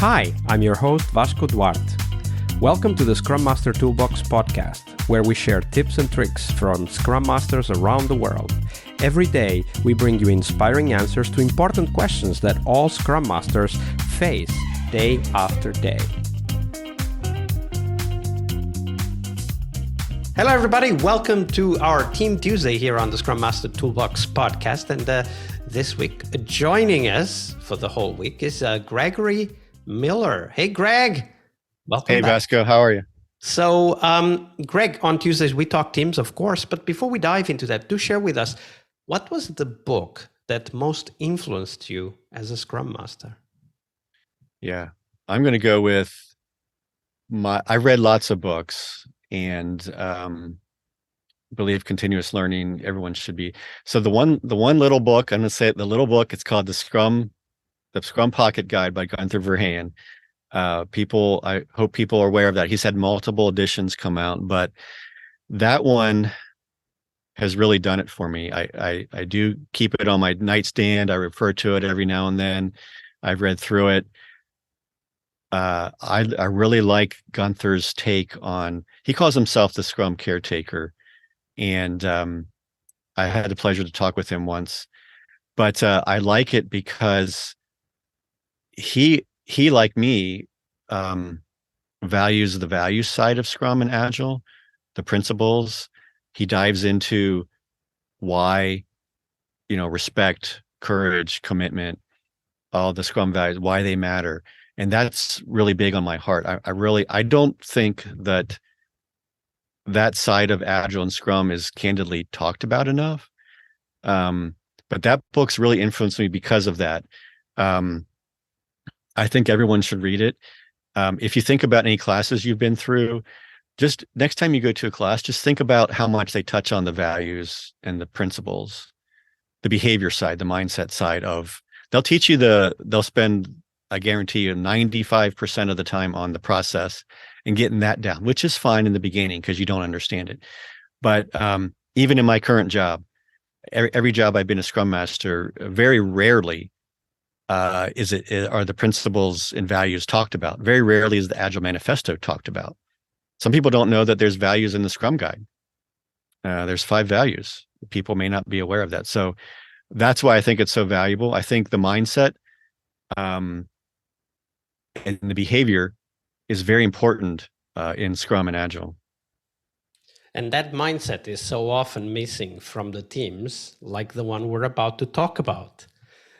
Hi, I'm your host Vasco Duarte. Welcome to the Scrum Master Toolbox podcast, where we share tips and tricks from Scrum Masters around the world. Every day, we bring you inspiring answers to important questions that all Scrum Masters face day after day. Hello, everybody. Welcome to our Team Tuesday here on the Scrum Master Toolbox podcast. And this week, joining us for the whole week is Gregory Miller. Hey, Greg. Welcome Hey, back. Vasco. How are you? So, Greg, on Tuesdays, we talk teams, of course. But before we dive into that, do share with us, what was the book that most influenced you as a Scrum Master? Yeah, I'm going to go with I read lots of books and believe continuous learning, everyone should be. So the one little book, I'm going to say it, the little book, it's called the Scrum Pocket Guide by Gunther Verheyen. I hope people are aware of that. He's had multiple editions come out, but that one has really done it for me. I do keep it on my nightstand. I refer to it every now and then. I've read through it. I really like Gunther's take on, he calls himself the Scrum caretaker. And I had the pleasure to talk with him once, but I like it because he like me, values the value side of Scrum and Agile, the principles. He dives into why, respect, courage, commitment, all the Scrum values, why they matter. And that's really big on my heart. I don't think that side of Agile and Scrum is candidly talked about enough. But that book's really influenced me because of that. I think everyone should read it. If you think about any classes you've been through, just next time you go to a class, just think about how much they touch on the values and the principles, the behavior side, the mindset side of, they'll teach you they'll spend, I guarantee you, 95% of the time on the process and getting that down, which is fine in the beginning because you don't understand it. But even in my current job, every job I've been a Scrum Master, very rarely are the principles and values talked about. Very rarely is the Agile Manifesto talked about. Some people don't know that there's values in the Scrum Guide. There's 5 values. People may not be aware of that. So that's why I think it's so valuable. I think the mindset and the behavior is very important in Scrum and Agile. And that mindset is so often missing from the teams, like the one we're about to talk about.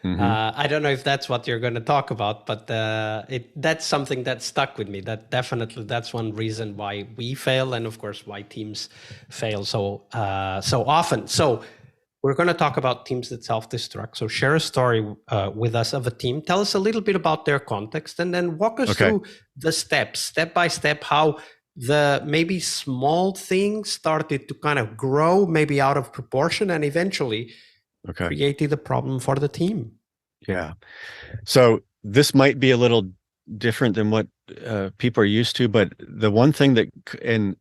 Mm-hmm. I don't know if that's what you're going to talk about, but that's something that stuck with me. That's one reason why we fail, and of course why teams fail so often. So we're going to talk about teams that self-destruct. So share a story with us of a team. Tell us a little bit about their context, and then walk us through the steps, step by step, how the maybe small things started to kind of grow, maybe out of proportion, and eventually created a problem for the team. Yeah. So this might be a little different than what people are used to, but the one thing that, and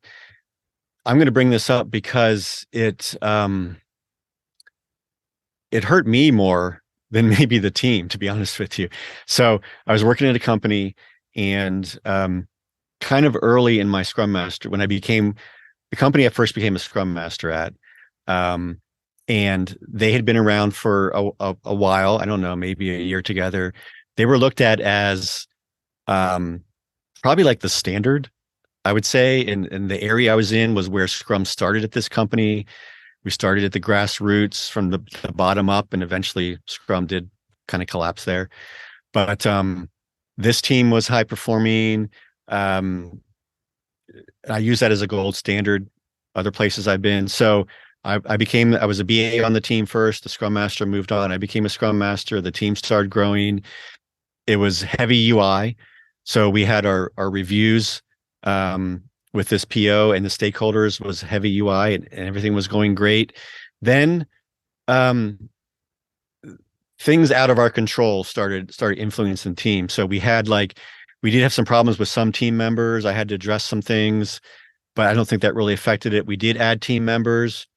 I'm going to bring this up because it hurt me more than maybe the team, to be honest with you. So I was working at a company, and kind of early in my Scrum Master, when I became the company I first became a Scrum Master at, and they had been around for a while. I don't know, maybe a year together. They were looked at as probably like the standard, I would say. And the area I was in was where Scrum started at this company. We started at the grassroots from the bottom up, and eventually Scrum did kind of collapse there. But this team was high performing. I use that as a gold standard other places I've been. So I was a BA on the team first. The Scrum Master moved on. I became a Scrum Master. The team started growing. It was heavy UI. So we had our reviews with this PO and the stakeholders was heavy UI, and everything was going great. Then things out of our control started influencing the team. So we did have some problems with some team members. I had to address some things, but I don't think that really affected it. We did add team members.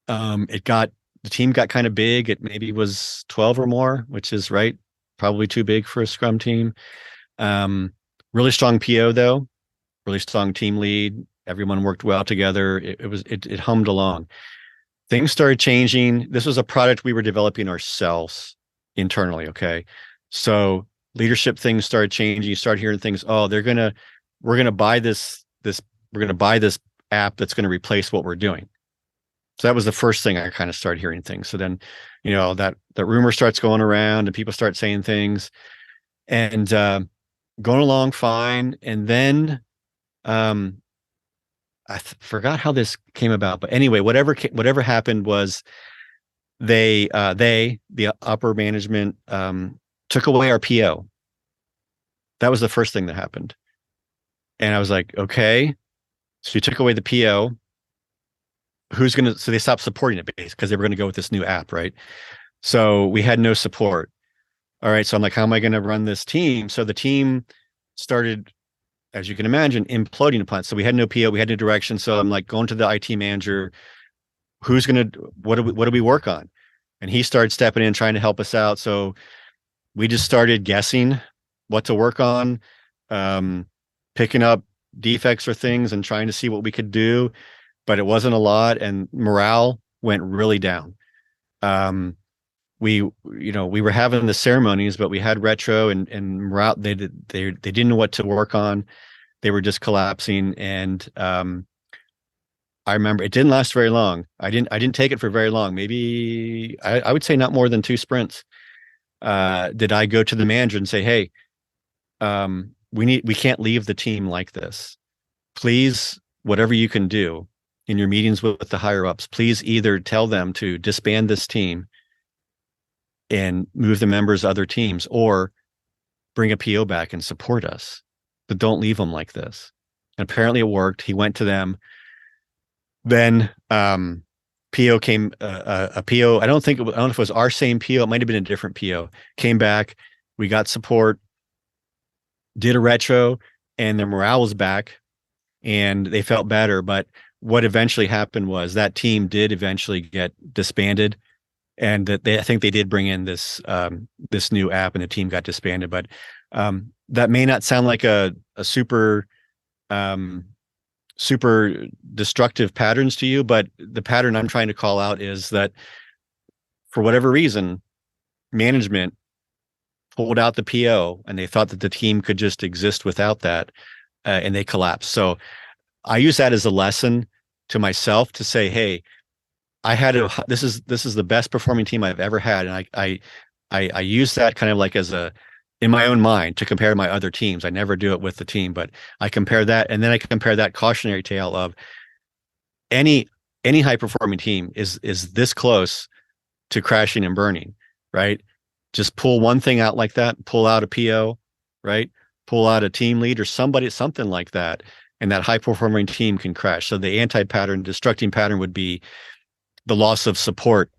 The team got kind of big. It maybe was 12 or more, which is right probably too big for a Scrum team. Really strong PO though, really strong team lead. Everyone worked well together. It hummed along. Things started changing. This was a product we were developing ourselves internally. Okay. So leadership things started changing. You start hearing things, oh, we're gonna buy we're gonna buy this app that's going to replace what we're doing. So that was the first thing I kind of started hearing things. So then, that rumor starts going around and people start saying things and going along fine. And then I forgot how this came about, but anyway, whatever happened was the upper management, took away our PO. That was the first thing that happened. And I was like, okay, so you took away the PO. So they stopped supporting it because they were going to go with this new app, right? So we had no support. All right. So I'm like, how am I going to run this team? So the team started, as you can imagine, imploding upon. So we had no PO, we had no direction. So I'm like going to the IT manager, what do we work on? And he started stepping in, trying to help us out. So we just started guessing what to work on, picking up defects or things and trying to see what we could do, but it wasn't a lot. And morale went really down. We were having the ceremonies, but we had retro and morale. They didn't know what to work on. They were just collapsing. And I remember it didn't last very long. I didn't take it for very long. Maybe I would say not more than 2 sprints. Did I go to the manager and say, hey, we can't leave the team like this. Please, whatever you can do in your meetings with the higher ups, please either tell them to disband this team and move the members to other teams, or bring a PO back and support us, but don't leave them like this. And apparently it worked. He went to them. Then PO came, a PO. I don't know if it was our same PO. It might have been a different PO. Came back. We got support. Did a retro, and their morale was back, and they felt better. But what eventually happened was that team did eventually get disbanded, and that I think they did bring in this new app, and the team got disbanded. But that may not sound like a super super destructive patterns to you, but the pattern I'm trying to call out is that for whatever reason, management pulled out the PO and they thought that the team could just exist without that, and they collapsed. So I use that as a lesson to myself to say, hey, this is the best performing team I've ever had, and I use that kind of like as in my own mind to compare my other teams. I never do it with the team, but I compare that, and then I compare that cautionary tale of any high performing team is this close to crashing and burning, right? Just pull one thing out like that, pull out a PO, right? Pull out a team lead or something like that, and that high performing team can crash. So the anti-pattern, destructing pattern would be the loss of support,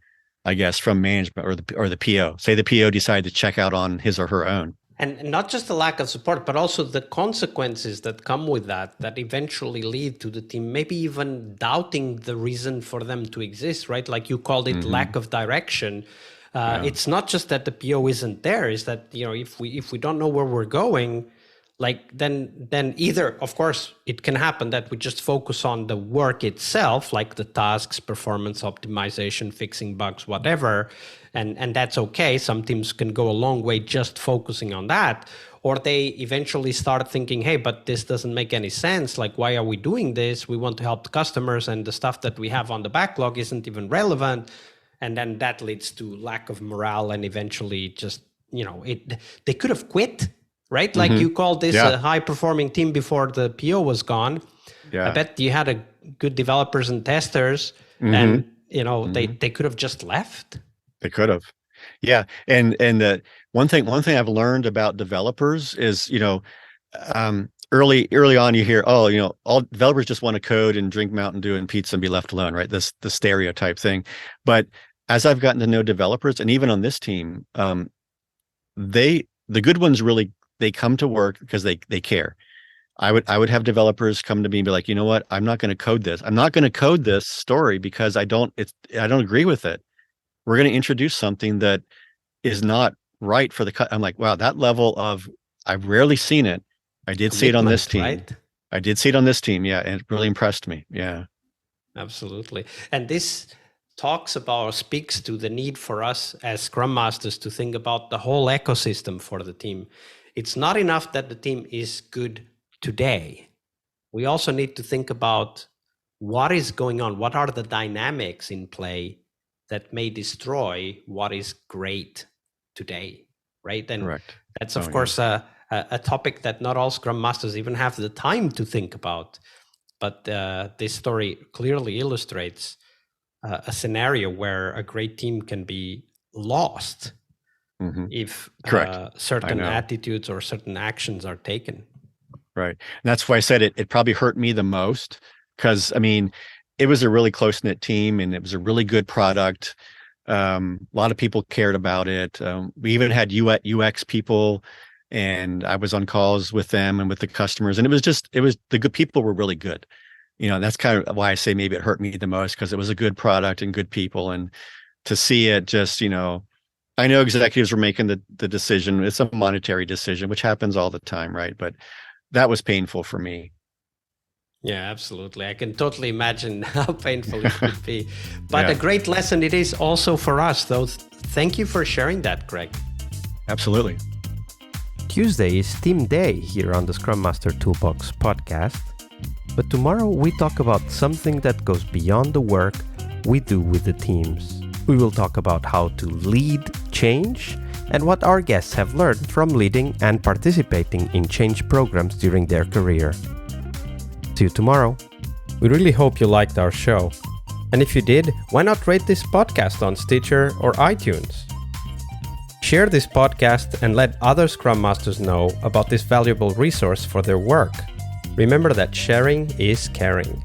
I guess, from management or the PO. Say the PO decided to check out on his or her own. And not just the lack of support, but also the consequences that come with that eventually lead to the team maybe even doubting the reason for them to exist, right? Like you called it lack of direction. It's not just that the PO isn't there, is that, if we don't know where we're going, like then either, of course, it can happen that we just focus on the work itself, like the tasks, performance optimization, fixing bugs, whatever, and that's okay. Some teams can go a long way just focusing on that, or they eventually start thinking, hey, but this doesn't make any sense. Like, why are we doing this? We want to help the customers, and the stuff that we have on the backlog isn't even relevant. And then that leads to lack of morale, and eventually just, they could have quit. Right? Like you called this a high-performing team before the PO was gone. Yeah. I bet you had good developers and testers, and they could have just left. They could have, yeah. And the one thing I've learned about developers is, early on you hear, all developers just want to code and drink Mountain Dew and pizza and be left alone, right? The stereotype thing. But as I've gotten to know developers, and even on this team, the good ones really, they come to work because they care. I would have developers come to me and be like, you know what? I'm not going to code this. I'm not going to code this story because I don't agree with it. We're going to introduce something that is not right for the I'm like, wow, that level of, I've rarely seen it. I did see it on this team. Right? I did see it on this team. Yeah. And it really impressed me. Yeah. Absolutely. And this speaks to the need for us as Scrum Masters to think about the whole ecosystem for the team. It's not enough that the team is good today. We also need to think about what is going on. What are the dynamics in play that may destroy what is great today, right? And Correct. that's, of course, a topic that not all Scrum Masters even have the time to think about. But this story clearly illustrates a scenario where a great team can be lost if certain attitudes or certain actions are taken. Right. And that's why I said it probably hurt me the most, because I mean, it was a really close-knit team and it was a really good product. A lot of people cared about it. We even had UX people, and I was on calls with them and with the customers, and it was the good people were really good. That's kind of why I say maybe it hurt me the most, because it was a good product and good people. And to see it just, I know executives were making the decision. It's a monetary decision, which happens all the time, right? But that was painful for me. Yeah, absolutely. I can totally imagine how painful it could be. But a great lesson it is also for us, though. Thank you for sharing that, Greg. Absolutely. Tuesday is Team Day here on the Scrum Master Toolbox podcast. But tomorrow we talk about something that goes beyond the work we do with the teams. We will talk about how to lead change and what our guests have learned from leading and participating in change programs during their career. See you tomorrow. We really hope you liked our show. And if you did, why not rate this podcast on Stitcher or iTunes? Share this podcast and let other Scrum Masters know about this valuable resource for their work. Remember that sharing is caring.